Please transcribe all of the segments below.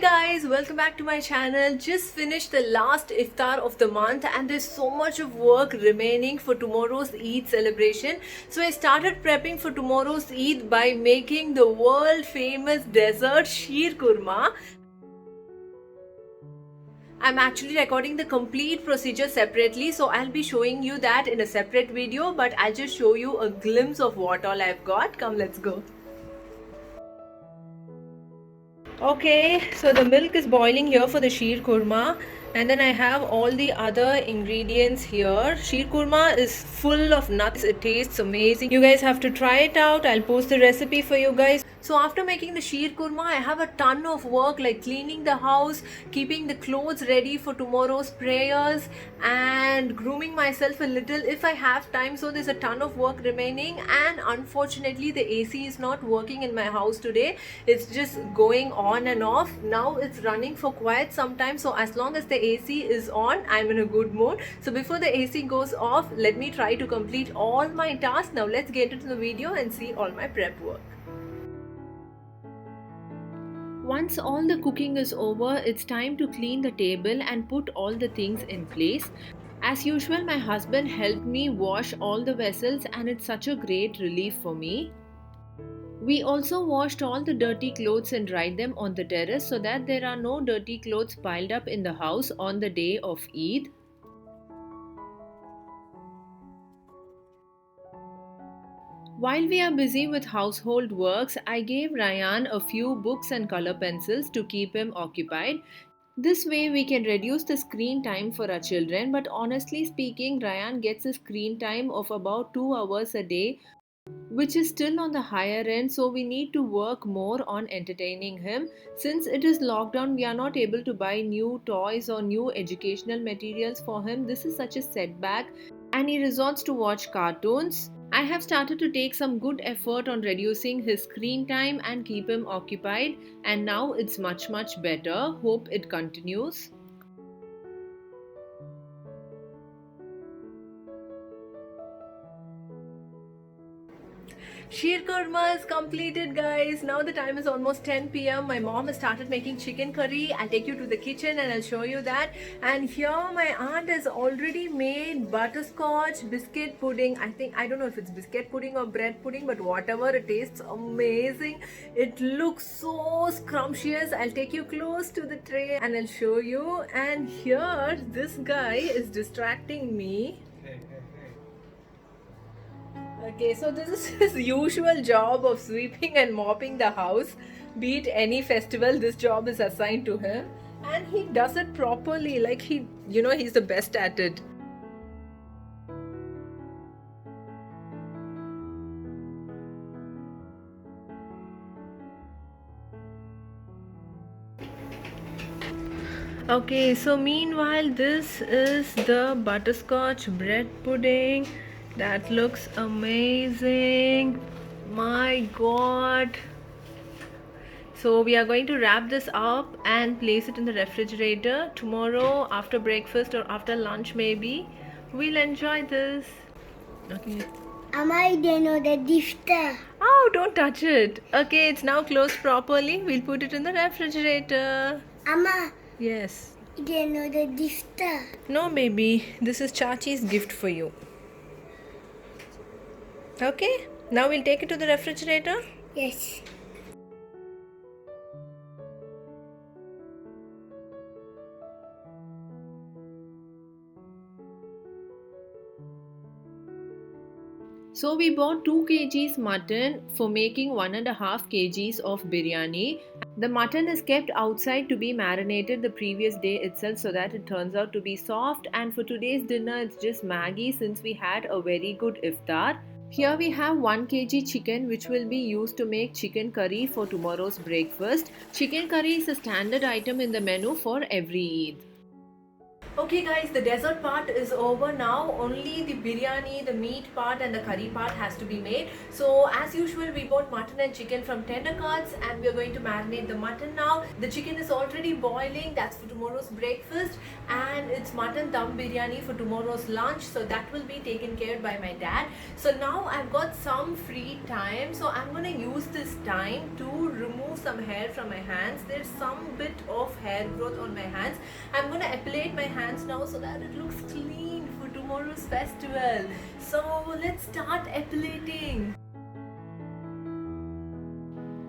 guys, welcome back to my channel. Just finished the last iftar of the month and there's so much of work remaining for tomorrow's Eid celebration. So I started prepping for tomorrow's Eid by making the world famous dessert sheer kurma. I'm actually recording the complete procedure separately, so I'll be showing you that in a separate video, but I'll just show you a glimpse of what all I've got. Come, let's go. Okay, so the milk is boiling here for the sheer kurma, and then I have all the other ingredients here. Sheer kurma is full of nuts. It tastes amazing. You guys have to try it out. I'll post the recipe for you guys. So after making the sheer kurma, I have a ton of work like cleaning the house, keeping the clothes ready for tomorrow's prayers, and grooming myself a little if I have time. So there's a ton of work remaining, and unfortunately the AC is not working in my house today. It's just going on and off. Now it's running for quite some time, so as long as the AC is on, I'm in a good mood. So before the AC goes off, let me try to complete all my tasks. Now let's get into the video and see all my prep work. Once all the cooking is over, it's time to clean the table and put all the things in place. As usual, my husband helped me wash all the vessels and it's such a great relief for me. We also washed all the dirty clothes and dried them on the terrace so that there are no dirty clothes piled up in the house on the day of Eid. While we are busy with household works, I gave Ryan a few books and color pencils to keep him occupied. This way we can reduce the screen time for our children, but honestly speaking, Ryan gets a screen time of about 2 hours a day, which is still on the higher end, so we need to work more on entertaining him. Since it is lockdown, we are not able to buy new toys or new educational materials for him. This is such a setback, and he resorts to watch cartoons. I have started to take some good effort on reducing his screen time and keep him occupied, and now it's much better. Hope it continues. Sheer kurma is completed, guys. Now the time is almost 10 p.m. My mom has started making chicken curry. I'll take you to the kitchen and I'll show you that. And here my aunt has already made butterscotch biscuit pudding. I don't know if it's biscuit pudding or bread pudding, but whatever, it tastes amazing. It looks so scrumptious. I'll take you close to the tray and I'll show you. And here this guy is distracting me. Okay, so this is his usual job of sweeping and mopping the house. Be it any festival, this job is assigned to him. And he does it properly, like he's the best at it. Okay, so meanwhile, this is the butterscotch bread pudding. That looks amazing. My god. So we are going to wrap this up and place it in the refrigerator. Tomorrow after breakfast or after lunch maybe, we'll enjoy this. Okay. I don't know the difta. Oh, don't touch it. Okay, it's now closed properly. We'll put it in the refrigerator. Amma, Yes. I don't know the difta. No, baby. This is Chachi's gift for you. Okay, now we'll take it to the refrigerator. Yes. So we bought 2 kgs mutton for making 1.5 kgs of biryani. The mutton is kept outside to be marinated the previous day itself so that it turns out to be soft, and for today's dinner it's just Maggi since we had a very good iftar. Here we have 1 kg chicken which will be used to make chicken curry for tomorrow's breakfast. Chicken curry is a standard item in the menu for every Eid. Okay guys, the dessert part is over now. Only the biryani, the meat part and the curry part has to be made. So as usual, we bought mutton and chicken from Tender Cuts and we are going to marinate the mutton now. The chicken is already boiling. That's for tomorrow's breakfast, and it's mutton dum biryani for tomorrow's lunch. So that will be taken care by my dad. So now I've got some free time. So I'm going to use this time to remove some hair from my hands. There's some bit of hair growth on my hands. I'm going to appellate my hands now so that it looks clean for tomorrow's festival. So let's start appellating.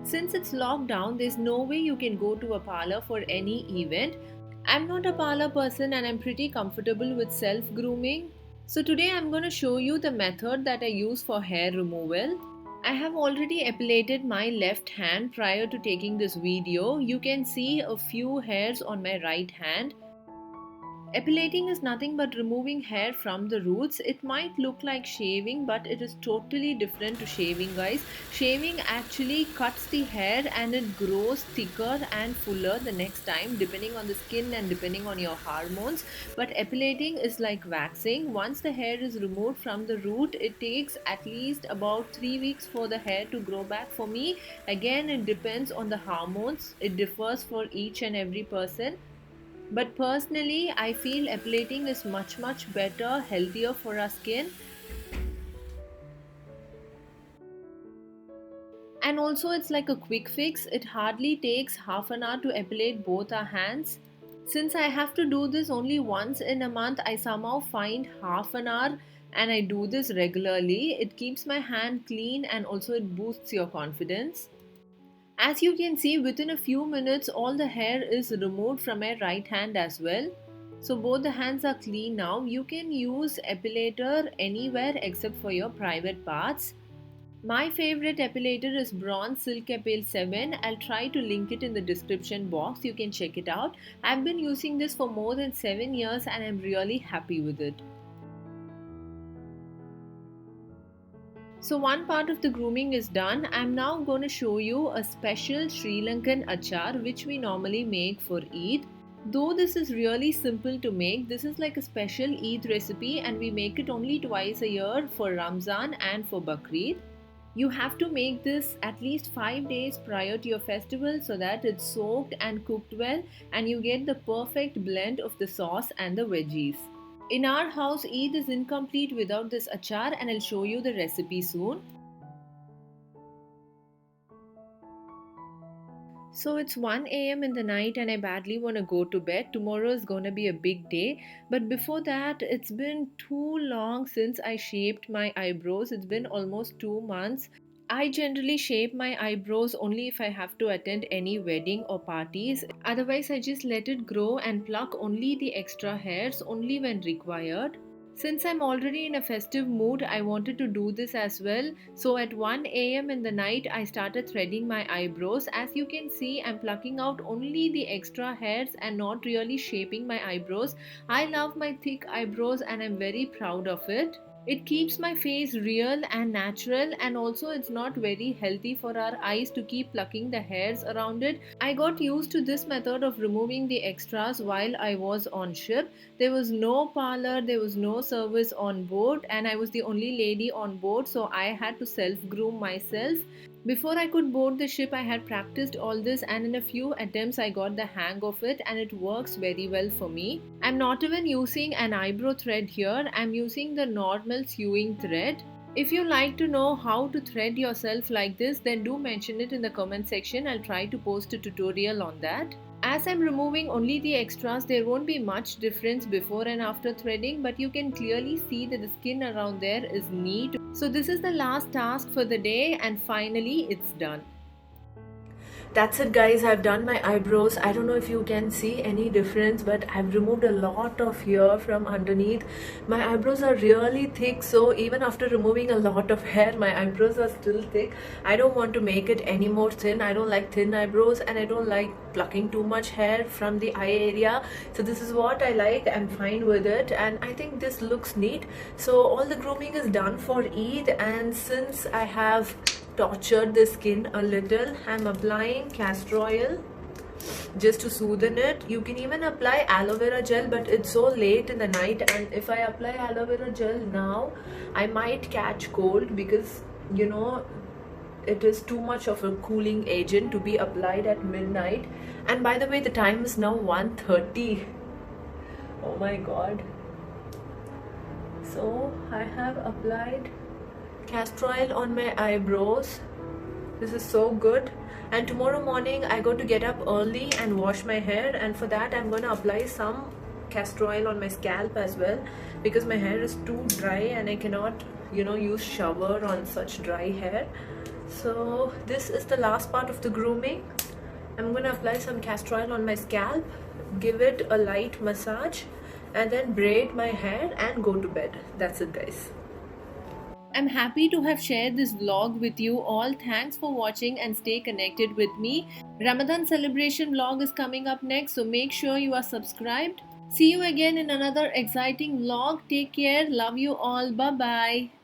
Since it's locked down, there's no way you can go to a parlor for any event. I'm not a parlor person and I'm pretty comfortable with self-grooming. So today I'm going to show you the method that I use for hair removal. I have already epilated my left hand prior to taking this video. You can see a few hairs on my right hand. Epilating is nothing but removing hair from the roots. It might look like shaving, but it is totally different to shaving, guys. Shaving actually cuts the hair and it grows thicker and fuller the next time, depending on the skin and depending on your hormones. But epilating is like waxing. Once the hair is removed from the root, it takes at least about 3 weeks for the hair to grow back. For me, again, it depends on the hormones. It differs for each and every person. But personally, I feel epilating is much better, healthier for our skin. And also it's like a quick fix. It hardly takes half an hour to epilate both our hands. Since I have to do this only once in a month, I somehow find half an hour and I do this regularly. It keeps my hand clean and also it boosts your confidence. As you can see, within a few minutes, all the hair is removed from my right hand as well. So both the hands are clean now. You can use epilator anywhere except for your private parts. My favorite epilator is Braun Silk Epil 7. I'll try to link it in the description box. You can check it out. I've been using this for more than 7 years and I'm really happy with it. So one part of the grooming is done. I'm now going to show you a special Sri Lankan achar which we normally make for Eid. Though this is really simple to make, this is like a special Eid recipe and we make it only twice a year for Ramzan and for Bakrid. You have to make this at least 5 days prior to your festival so that it's soaked and cooked well and you get the perfect blend of the sauce and the veggies. In our house, Eid is incomplete without this achar and I'll show you the recipe soon. So it's 1 AM in the night and I badly want to go to bed. Tomorrow is going to be a big day. But before that, it's been too long since I shaped my eyebrows. It's been almost 2 months. I generally shape my eyebrows only if I have to attend any wedding or parties. Otherwise, I just let it grow and pluck only the extra hairs only when required. Since I'm already in a festive mood, I wanted to do this as well. So at 1 AM in the night, I started threading my eyebrows. As you can see, I'm plucking out only the extra hairs and not really shaping my eyebrows. I love my thick eyebrows and I'm very proud of it. It keeps my face real and natural, and also it's not very healthy for our eyes to keep plucking the hairs around it. I got used to this method of removing the extras while I was on ship. There was no parlor, there was no service on board and I was the only lady on board, so I had to self-groom myself. Before I could board the ship, I had practiced all this and in a few attempts I got the hang of it and it works very well for me. I'm not even using an eyebrow thread here, I'm using the normal sewing thread. If you like to know how to thread yourself like this, then do mention it in the comment section. I'll try to post a tutorial on that. As I'm removing only the extras, there won't be much difference before and after threading, but you can clearly see that the skin around there is neat. So this is the last task for the day and finally it's done. That's it guys, I've done my eyebrows. I don't know if you can see any difference, but I've removed a lot of hair from underneath. My eyebrows are really thick, so even after removing a lot of hair, my eyebrows are still thick. I don't want to make it any more thin. I don't like thin eyebrows and I don't like plucking too much hair from the eye area. So this is what I like. I'm fine with it and I think this looks neat. So all the grooming is done for Eid, and since I have tortured the skin a little, I'm applying castor oil just to soothe it. You can even apply aloe vera gel, but it's so late in the night, and if I apply aloe vera gel now, I might catch cold because you know it is too much of a cooling agent to be applied at midnight. And by the way, the time is now 1:30. Oh my god. So I have applied castor oil on my eyebrows. This is so good. And tomorrow morning I go to get up early and wash my hair, and for that I'm going to apply some castor oil on my scalp as well, because my hair is too dry and I cannot use shower on such dry hair. So this is the last part of the grooming. I'm going to apply some castor oil on my scalp, give it a light massage, and then braid my hair and go to bed. That's it, guys. I'm happy to have shared this vlog with you all. Thanks for watching and stay connected with me. Ramadan celebration vlog is coming up next, so make sure you are subscribed. See you again in another exciting vlog. Take care. Love you all. Bye bye.